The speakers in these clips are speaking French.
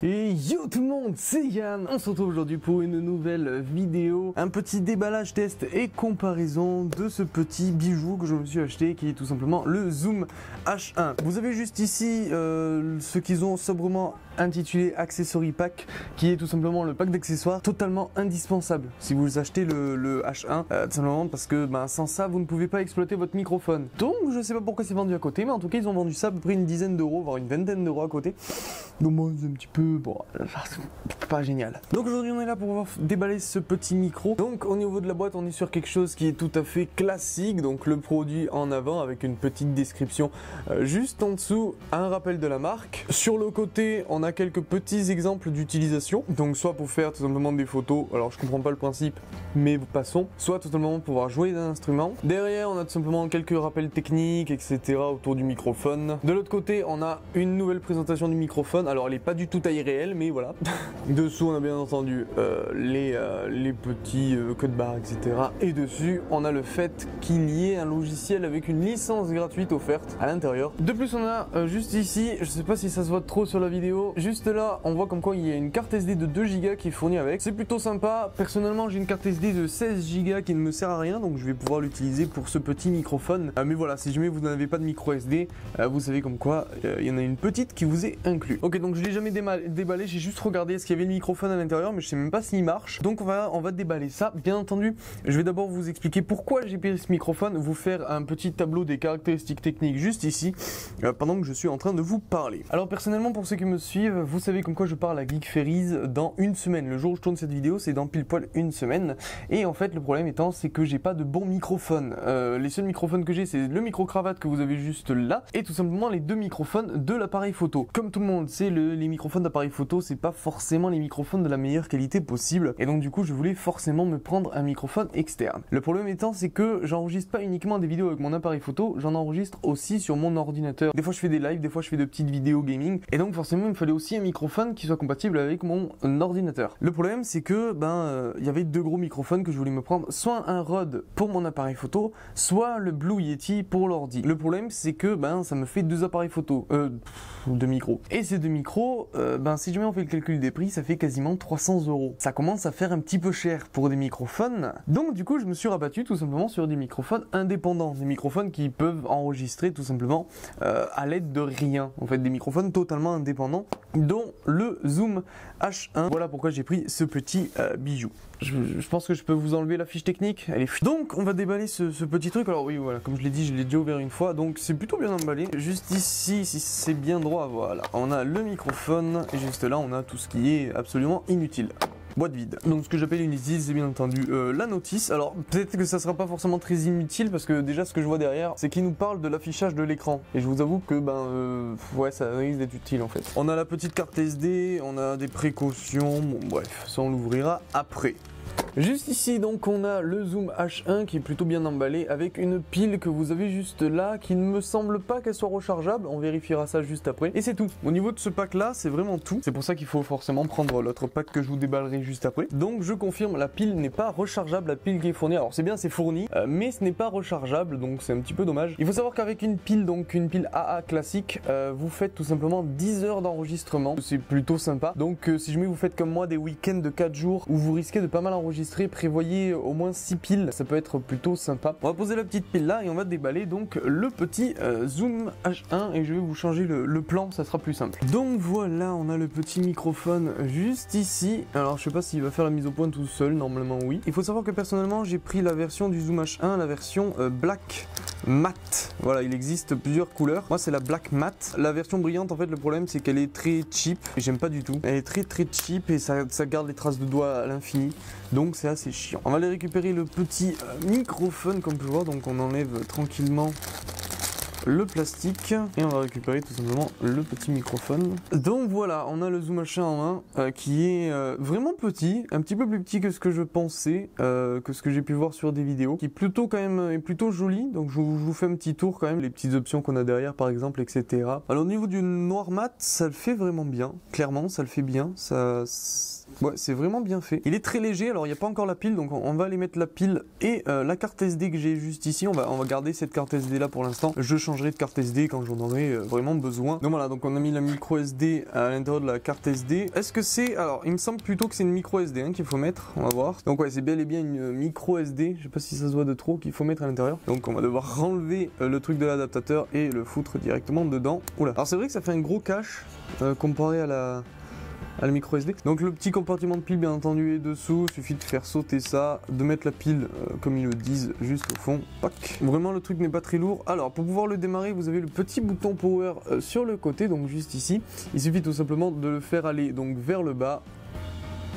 Et yo tout le monde, c'est Yann. On se retrouve aujourd'hui pour une nouvelle vidéo, un petit déballage, test et comparaison de ce petit bijou que je me suis acheté, qui est tout simplement le Zoom H1. Vous avez juste ici ce qu'ils ont sobrement intitulé Accessory Pack, qui est tout simplement le pack d'accessoires totalement indispensable si vous achetez le H1, tout simplement parce que sans ça vous ne pouvez pas exploiter votre microphone. Donc je sais pas pourquoi c'est vendu à côté, mais en tout cas ils ont vendu ça à peu près une dizaine d'euros, voire une vingtaine d'euros à côté. Donc moi c'est un petit peu bon, pas génial. Donc aujourd'hui on est là pour pouvoir déballer ce petit micro. Donc au niveau de la boîte on est sur quelque chose qui est tout à fait classique, donc le produit en avant avec une petite description juste en dessous, un rappel de la marque. Sur le côté on a quelques petits exemples d'utilisation, donc soit pour faire tout simplement des photos, alors je comprends pas le principe mais passons, soit tout simplement pour pouvoir jouer d'un instrument. Derrière on a tout simplement quelques rappels techniques etc autour du microphone. De l'autre côté on a une nouvelle présentation du microphone, alors elle est pas du tout taille réelle mais voilà. Dessous on a bien entendu les petits codes barres etc, et dessus on a le fait qu'il y ait un logiciel avec une licence gratuite offerte à l'intérieur. De plus on a juste ici, je sais pas si ça se voit trop sur la vidéo, juste là on voit comme quoi il y a une carte SD de 2 Go qui est fournie avec, c'est plutôt sympa. Personnellement j'ai une carte SD de 16 Go qui ne me sert à rien, donc je vais pouvoir l'utiliser pour ce petit microphone, mais voilà, si jamais vous n'avez pas de micro SD, vous savez comme quoi il y en a une petite qui vous est inclus. Ok, donc je l'ai jamais déballé, j'ai juste regardé ce qu'il y avait le microphone à l'intérieur, mais je sais même pas s'il marche, donc on va déballer ça. Bien entendu je vais d'abord vous expliquer pourquoi j'ai pris ce microphone, vous faire un petit tableau des caractéristiques techniques juste ici, pendant que je suis en train de vous parler. Alors personnellement pour ceux qui me suivent, vous savez comme quoi je pars à la Geek Ferries dans une semaine. Le jour où je tourne cette vidéo c'est dans pile poil une semaine, et en fait le problème étant c'est que j'ai pas de bon microphone. Les seuls microphones que j'ai c'est le micro cravate que vous avez juste là, et tout simplement les deux microphones de l'appareil photo. Comme tout le monde sait, les microphones d'appareil photo c'est pas forcément les microphones de la meilleure qualité possible, et donc du coup je voulais forcément me prendre un microphone externe. Le problème étant c'est que j'enregistre pas uniquement des vidéos avec mon appareil photo, j'en enregistre aussi sur mon ordinateur. Des fois je fais des lives, des fois je fais de petites vidéos gaming, et donc forcément il me fallait aussi un microphone qui soit compatible avec mon ordinateur. Le problème c'est que il y avait deux gros microphones que je voulais me prendre, soit un Rode pour mon appareil photo, soit le Blue Yeti pour l'ordi. Le problème c'est que ça me fait deux appareils photo, deux micros. Et ces deux micros, si jamais on fait le calcul des prix, ça fait quasiment 300 euros. Ça commence à faire un petit peu cher pour des microphones. Donc du coup je me suis rabattu tout simplement sur des microphones indépendants, des microphones qui peuvent enregistrer tout simplement à l'aide de rien. En fait des microphones totalement indépendants, dont le Zoom H1. Voilà pourquoi j'ai pris ce petit bijou. Je pense que je peux vous enlever la fiche technique, elle est donc on va déballer ce petit truc. Alors oui voilà, comme je l'ai dit, je l'ai déjà ouvert une fois, donc c'est plutôt bien emballé. Juste ici, si c'est bien droit, voilà, on a le microphone, et juste là on a tout ce qui est absolument inutile. Boîte vide. Donc ce que j'appelle inutile c'est bien entendu la notice. Alors peut-être que ça sera pas forcément très inutile, parce que déjà ce que je vois derrière c'est qu'il nous parle de l'affichage de l'écran, et je vous avoue que ouais ça risque d'être utile en fait. On a la petite carte SD, on a des précautions, bon bref, ça on l'ouvrira après. Juste ici donc on a le Zoom H1 qui est plutôt bien emballé, avec une pile que vous avez juste là qui ne me semble pas qu'elle soit rechargeable, on vérifiera ça juste après, et c'est tout. Au niveau de ce pack là c'est vraiment tout, c'est pour ça qu'il faut forcément prendre l'autre pack que je vous déballerai juste après. Donc je confirme, la pile n'est pas rechargeable, la pile qui est fournie, alors c'est bien c'est fourni, mais ce n'est pas rechargeable, donc c'est un petit peu dommage. Il faut savoir qu'avec une pile, donc une pile AA classique, vous faites tout simplement 10 heures d'enregistrement, c'est plutôt sympa. Donc si jamais vous faites comme moi des week-ends de 4 jours où vous risquez de pas mal enregistrer, prévoyez au moins 6 piles, ça peut être plutôt sympa. On va poser la petite pile là et on va déballer donc le petit Zoom H1, et je vais vous changer le plan, ça sera plus simple. Donc voilà, on a le petit microphone juste ici. Alors je sais pas s'il va faire la mise au point tout seul, normalement oui. Il faut savoir que personnellement j'ai pris la version du Zoom H1, la version Black Matte. Voilà, il existe plusieurs couleurs. Moi c'est la Black Matte. La version brillante en fait le problème c'est qu'elle est très cheap, et j'aime pas du tout. Elle est très cheap, et ça garde les traces de doigts à l'infini, donc c'est assez chiant. On va aller récupérer le petit microphone comme on peut voir, donc on enlève tranquillement le plastique et on va récupérer tout simplement le petit microphone. Donc voilà, on a le Zoom H1 en main qui est vraiment petit, un petit peu plus petit que ce que je pensais, que ce que j'ai pu voir sur des vidéos, qui est plutôt quand même est plutôt joli. Donc je vous fais un petit tour quand même, les petites options qu'on a derrière par exemple, etc. Alors au niveau du noir mat, ça le fait vraiment bien, clairement ça le fait bien, ça Ouais, c'est vraiment bien fait. Il est très léger, alors il n'y a pas encore la pile, donc on va aller mettre la pile et la carte SD que j'ai juste ici. On va garder cette carte SD là pour l'instant. Je changerai de carte SD quand j'en aurai vraiment besoin. Donc voilà, donc on a mis la micro SD à l'intérieur de la carte SD. Est-ce que c'est... Alors, il me semble plutôt que c'est une micro SD hein, qu'il faut mettre. On va voir. Donc ouais, c'est bel et bien une micro SD. Je sais pas si ça se voit de trop qu'il faut mettre à l'intérieur. Donc on va devoir renlever le truc de l'adaptateur et le foutre directement dedans. Oula. Alors c'est vrai que ça fait un gros cache comparé à la micro SD. Donc le petit compartiment de pile bien entendu est dessous, il suffit de faire sauter ça, de mettre la pile comme ils le disent juste au fond, pack. Vraiment le truc n'est pas très lourd. Alors pour pouvoir le démarrer vous avez le petit bouton power sur le côté, donc juste ici. Il suffit tout simplement de le faire aller donc vers le bas,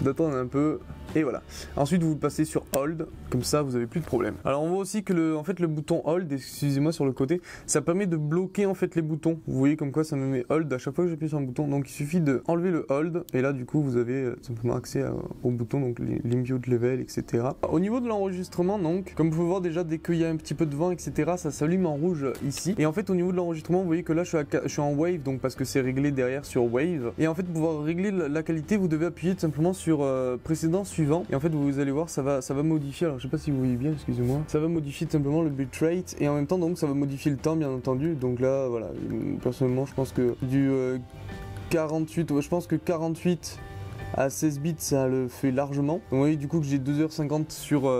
d'attendre un peu. Et voilà. Ensuite, vous passez sur Hold, comme ça, vous n'avez plus de problème. Alors, on voit aussi que le bouton Hold, excusez-moi, sur le côté, ça permet de bloquer en fait les boutons. Vous voyez comme quoi ça me met Hold à chaque fois que j'appuie sur un bouton. Donc, il suffit de enlever le Hold, et là, du coup, vous avez simplement accès au bouton, donc l'Immute Level, etc. Au niveau de l'enregistrement, donc, comme vous pouvez voir déjà, dès qu'il y a un petit peu de vent, etc., ça s'allume en rouge ici. Et en fait, au niveau de l'enregistrement, vous voyez que là, je suis en Wave, donc parce que c'est réglé derrière sur Wave. Et en fait, pour pouvoir régler la qualité, vous devez appuyer tout simplement sur précédent suivant. Et en fait vous allez voir ça va modifier, alors je sais pas si vous voyez bien, excusez-moi, ça va modifier tout simplement le bitrate et en même temps donc ça va modifier le temps bien entendu. Donc là voilà, personnellement je pense que du 48, ouais, je pense que 48 à 16 bits ça le fait largement. Donc vous voyez du coup que j'ai 2h50 sur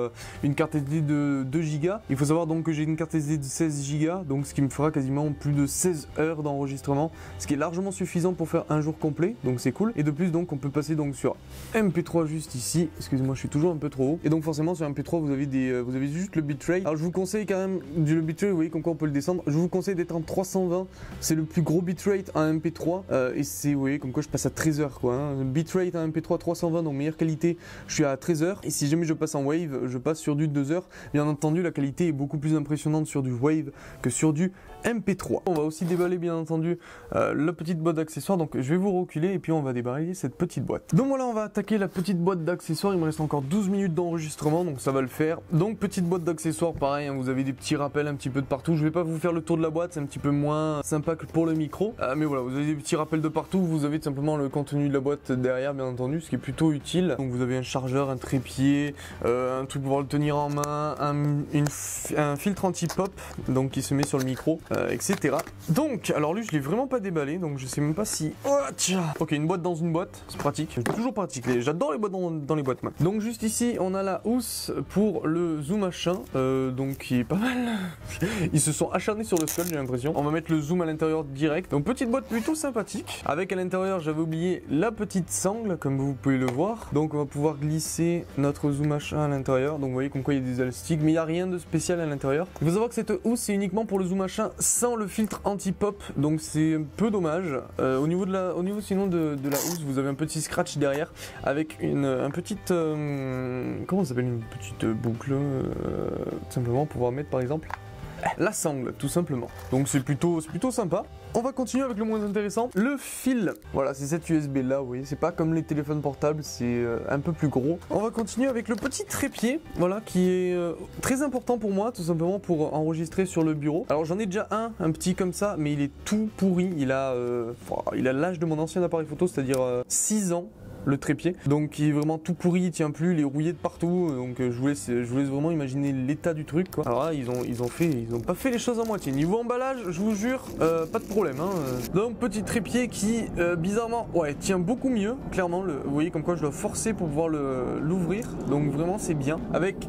une carte SD de 2 Go. Il faut savoir donc que j'ai une carte SD de 16 Go, donc ce qui me fera quasiment plus de 16 heures d'enregistrement, ce qui est largement suffisant pour faire un jour complet, donc c'est cool. Et de plus donc on peut passer donc sur MP3 juste ici, excusez-moi je suis toujours un peu trop haut. Et donc forcément sur MP3 vous avez juste le bitrate. Alors je vous conseille quand même le bitrate, vous voyez comme quoi on peut le descendre. Je vous conseille d'être en 320, c'est le plus gros bitrate en MP3 et c'est, vous voyez comme quoi je passe à 13 heures quoi. Hein. Le bitrate en MP3 320 donc meilleure qualité, je suis à 13 heures. Et si jamais je passe en Wave, je passe sur du 2 heures. Bien entendu la qualité est beaucoup plus impressionnante sur du Wave que sur du MP3. On va aussi déballer bien entendu la petite boîte d'accessoires, donc je vais vous reculer et puis on va déballer cette petite boîte. Donc voilà, on va attaquer la petite boîte d'accessoires, il me reste encore 12 minutes d'enregistrement donc ça va le faire. Donc petite boîte d'accessoires, pareil, hein, vous avez des petits rappels un petit peu de partout. Je vais pas vous faire le tour de la boîte, c'est un petit peu moins sympa que pour le micro, mais voilà, vous avez des petits rappels de partout, vous avez tout simplement le contenu de la boîte derrière bien entendu, ce qui est plutôt utile. Donc vous avez un chargeur, un trépied, un truc pour pouvoir le tenir en main, un filtre anti-pop donc qui se met sur le micro, etc. Donc, alors lui je l'ai vraiment pas déballé, donc je sais même pas si... Oh, ok, une boîte dans une boîte, c'est pratique, c'est toujours pratique, j'adore les boîtes dans les boîtes moi. Donc juste ici on a la housse pour le zoom H1, donc qui est pas mal. Ils se sont acharnés sur le skull j'ai l'impression. On va mettre le zoom à l'intérieur direct, donc petite boîte plutôt sympathique, avec à l'intérieur j'avais oublié la petite sangle comme vous pouvez le voir. Donc on va pouvoir glisser notre zoom H1 à l'intérieur, donc vous voyez comme quoi il y a des élastiques, mais il n'y a rien de spécial à l'intérieur. Il faut savoir que cette housse c'est uniquement pour le zoom H1 sans le filtre anti-pop, donc c'est un peu dommage. Au niveau sinon de la housse, vous avez un petit scratch derrière avec un petite comment ça s'appelle, une petite boucle tout simplement pour pouvoir mettre par exemple la sangle tout simplement. Donc c'est plutôt sympa. On va continuer avec le moins intéressant, le fil. Voilà, c'est cette USB là, vous voyez, c'est pas comme les téléphones portables, c'est un peu plus gros. On va continuer avec le petit trépied, voilà, qui est très important pour moi, tout simplement pour enregistrer sur le bureau. Alors j'en ai déjà un petit comme ça, mais il est tout pourri. Il a l'âge de mon ancien appareil photo, c'est-à-dire 6 ans. Le trépied, donc il est vraiment tout pourri, il tient plus, il est rouillé de partout, donc je vous laisse vraiment imaginer l'état du truc quoi. Alors là ils ont pas fait les choses à moitié. Niveau emballage, je vous jure, pas de problème hein. Donc petit trépied qui bizarrement tient beaucoup mieux, clairement, vous voyez comme quoi je dois forcer pour pouvoir l'ouvrir, donc vraiment c'est bien. Avec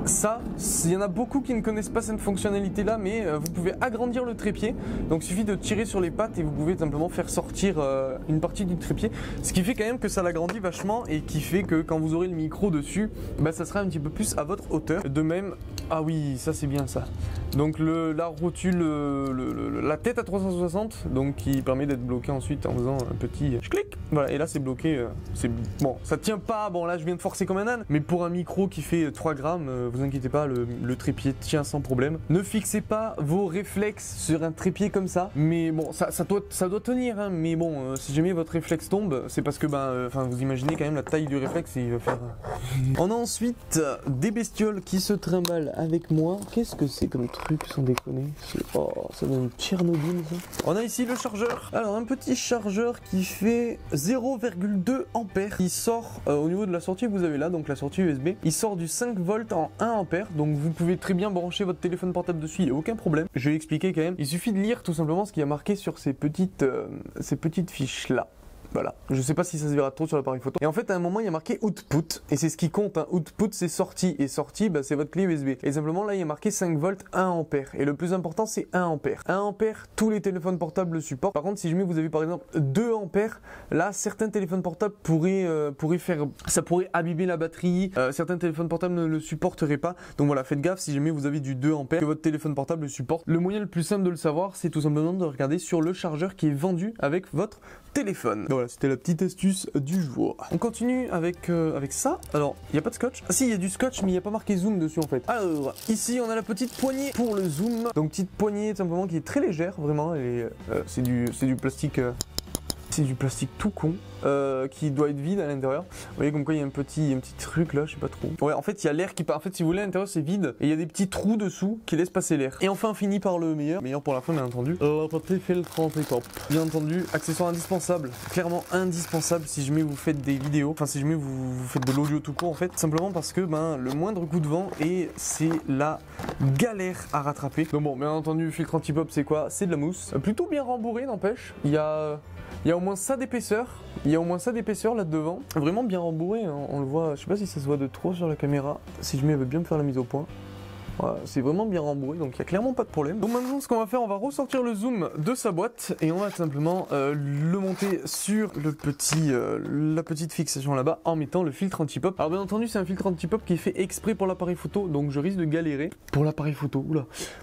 ça, il y en a beaucoup qui ne connaissent pas cette fonctionnalité là, mais vous pouvez agrandir le trépied, donc il suffit de tirer sur les pattes et vous pouvez simplement faire sortir une partie du trépied, ce qui fait quand même que ça l'agrandit vachement et qui fait que quand vous aurez le micro dessus, bah, ça sera un petit peu plus à votre hauteur. De même, ah oui, ça c'est bien ça, donc la rotule, la tête à 360, donc qui permet d'être bloqué ensuite en faisant un petit clic, voilà, et là c'est bloqué, c'est bon, ça tient pas, bon là je viens de forcer comme un âne, mais pour un micro qui fait 3 grammes, vous inquiétez pas, le trépied tient sans problème. Ne fixez pas vos réflexes sur un trépied comme ça, mais bon, ça doit tenir, hein, mais bon, si jamais votre réflexe tombe, c'est parce que, vous imaginez quand même la taille du réflexe, il va faire... On a ensuite des bestioles qui se trimballent avec moi. Qu'est-ce que c'est comme truc, sans déconner? Oh, ça donne Tchernobyl, ça. On a ici le chargeur. Alors, un petit chargeur qui fait 0,2 ampères. Il sort au niveau de la sortie que vous avez là, donc la sortie USB. Il sort du 5 volts en 1 ampère, donc vous pouvez très bien brancher votre téléphone portable dessus, il n'y a aucun problème. Je vais expliquer quand même. Il suffit de lire tout simplement ce qu'il y a marqué sur ces petites fiches là. Voilà, je sais pas si ça se verra trop sur l'appareil photo. Et en fait, à un moment, il y a marqué output, et c'est ce qui compte, hein. Output, c'est sortie, et sortie, c'est votre clé USB. Et simplement, là, il y a marqué 5 volts, 1 ampère. Et le plus important, c'est 1 ampère. 1 ampère, tous les téléphones portables le supportent. Par contre, si jamais vous avez par exemple 2 ampères, là, certains téléphones portables pourraient abîmer la batterie. Certains téléphones portables ne le supporteraient pas. Donc voilà, faites gaffe si jamais vous avez du 2 ampères, que votre téléphone portable le supporte. Le moyen le plus simple de le savoir, c'est tout simplement de regarder sur le chargeur qui est vendu avec votre téléphone. Voilà, c'était la petite astuce du jour. On continue avec ça. Alors, il n'y a pas de scotch. Ah si, il y a du scotch, mais il n'y a pas marqué zoom dessus en fait. Alors, ici, on a la petite poignée pour le zoom. Donc, petite poignée, tout simplement, qui est très légère, vraiment. C'est du plastique... C'est du plastique tout con qui doit être vide à l'intérieur. Vous voyez comme quoi il y a un petit truc là, je sais pas trop. Ouais, en fait il y a l'air qui part. En fait si vous voulez à l'intérieur c'est vide et il y a des petits trous dessous qui laissent passer l'air. Et enfin on finit par le meilleur pour la fin bien entendu. La petite filtre anti-pop. Bien entendu, accessoire indispensable, clairement indispensable si jamais vous faites des vidéos. Enfin si jamais vous faites de l'audio tout court en fait, simplement parce que le moindre coup de vent et c'est la galère à rattraper. Donc bon, bien entendu, filtre anti-pop c'est quoi? C'est de la mousse. Plutôt bien rembourré n'empêche. Il y a au moins ça d'épaisseur. Il y a au moins ça d'épaisseur là devant. Vraiment bien rembourré, hein. On le voit. Je sais pas si ça se voit de trop sur la caméra. Si je veux bien me faire la mise au point. Voilà, c'est vraiment bien rembourré, donc il n'y a clairement pas de problème. Donc maintenant, ce qu'on va faire, on va ressortir le zoom de sa boîte et on va tout simplement le monter sur la petite fixation là-bas en mettant le filtre anti-pop. Alors bien entendu, c'est un filtre anti-pop qui est fait exprès pour l'appareil photo, donc je risque de galérer pour l'appareil photo,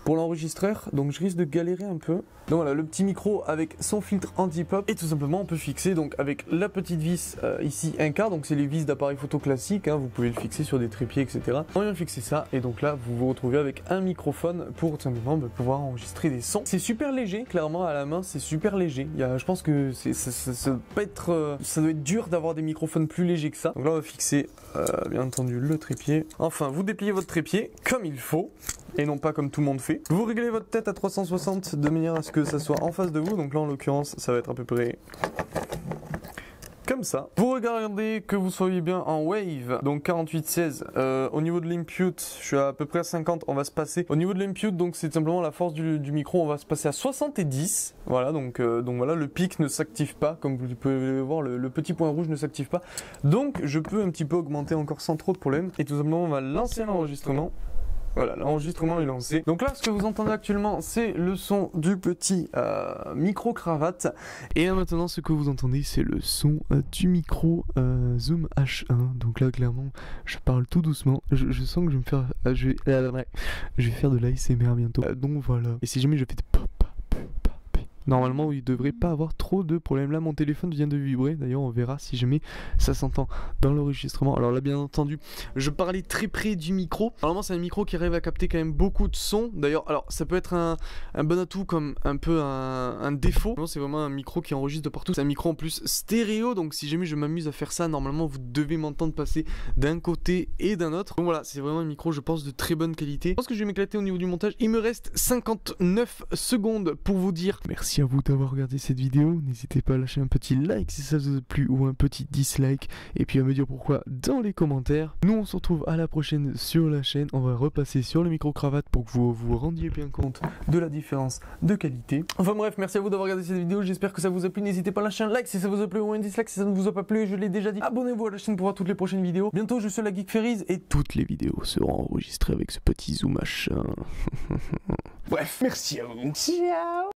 pour l'enregistreur, donc je risque de galérer un peu. Donc voilà, le petit micro avec son filtre anti-pop et tout simplement on peut fixer donc avec la petite vis ici 1/4, donc c'est les vis d'appareil photo classique, hein, vous pouvez le fixer sur des trépieds, etc. On vient fixer ça et donc là vous vous retrouvez avec un microphone pour tout simplement pouvoir enregistrer des sons. C'est super léger, clairement à la main c'est super léger. Je pense que ça doit être dur d'avoir des microphones plus légers que ça. Donc là on va fixer bien entendu le trépied. Enfin vous dépliez votre trépied comme il faut. Et non pas comme tout le monde fait. Vous réglez votre tête à 360 de manière à ce que ça soit en face de vous. Donc là en l'occurrence ça va être à peu près comme ça. Vous regardez que vous soyez bien en wave, donc 48-16. Au niveau de l'input, je suis à peu près à 50, on va se passer. Au niveau de l'input, donc c'est simplement la force du micro, on va se passer à 70. Voilà, donc voilà, le pic ne s'active pas, comme vous pouvez le voir, le petit point rouge ne s'active pas. Donc je peux un petit peu augmenter encore sans trop de problème. Et tout simplement, on va lancer l'enregistrement. Voilà, l'enregistrement est lancé. Donc là, ce que vous entendez actuellement, c'est le son du petit micro-cravate. Et là maintenant, ce que vous entendez, c'est le son du micro Zoom H1. Donc là, clairement, je parle tout doucement. Je sens que je vais me faire... je vais faire de l'ASMR bientôt. Donc voilà. Et si jamais je fais de pop, normalement, il ne devrait pas avoir trop de problèmes. Là, mon téléphone vient de vibrer. D'ailleurs, on verra si jamais ça s'entend dans l'enregistrement. Alors là, bien entendu, je parlais très près du micro. Normalement, c'est un micro qui arrive à capter quand même beaucoup de sons. D'ailleurs, alors ça peut être un bon atout comme un peu un défaut. Non, c'est vraiment un micro qui enregistre de partout. C'est un micro en plus stéréo. Donc, si jamais je m'amuse à faire ça, normalement, vous devez m'entendre passer d'un côté et d'un autre. Donc voilà, c'est vraiment un micro, je pense, de très bonne qualité. Je pense que je vais m'éclater au niveau du montage. Il me reste 59 secondes pour vous dire merci à vous d'avoir regardé cette vidéo. N'hésitez pas à lâcher un petit like si ça vous a plu ou un petit dislike et puis à me dire pourquoi dans les commentaires. Nous on se retrouve à la prochaine sur la chaîne. On va repasser sur le micro-cravate pour que vous vous rendiez bien compte de la différence de qualité. Enfin bref, merci à vous d'avoir regardé cette vidéo. J'espère que ça vous a plu. N'hésitez pas à lâcher un like si ça vous a plu ou un dislike si ça ne vous a pas plu. Je l'ai déjà dit. Abonnez-vous à la chaîne pour voir toutes les prochaines vidéos. Bientôt je suis la Geek Fairies et toutes les vidéos seront enregistrées avec ce petit zoom machin. Bref, merci à vous. Ciao.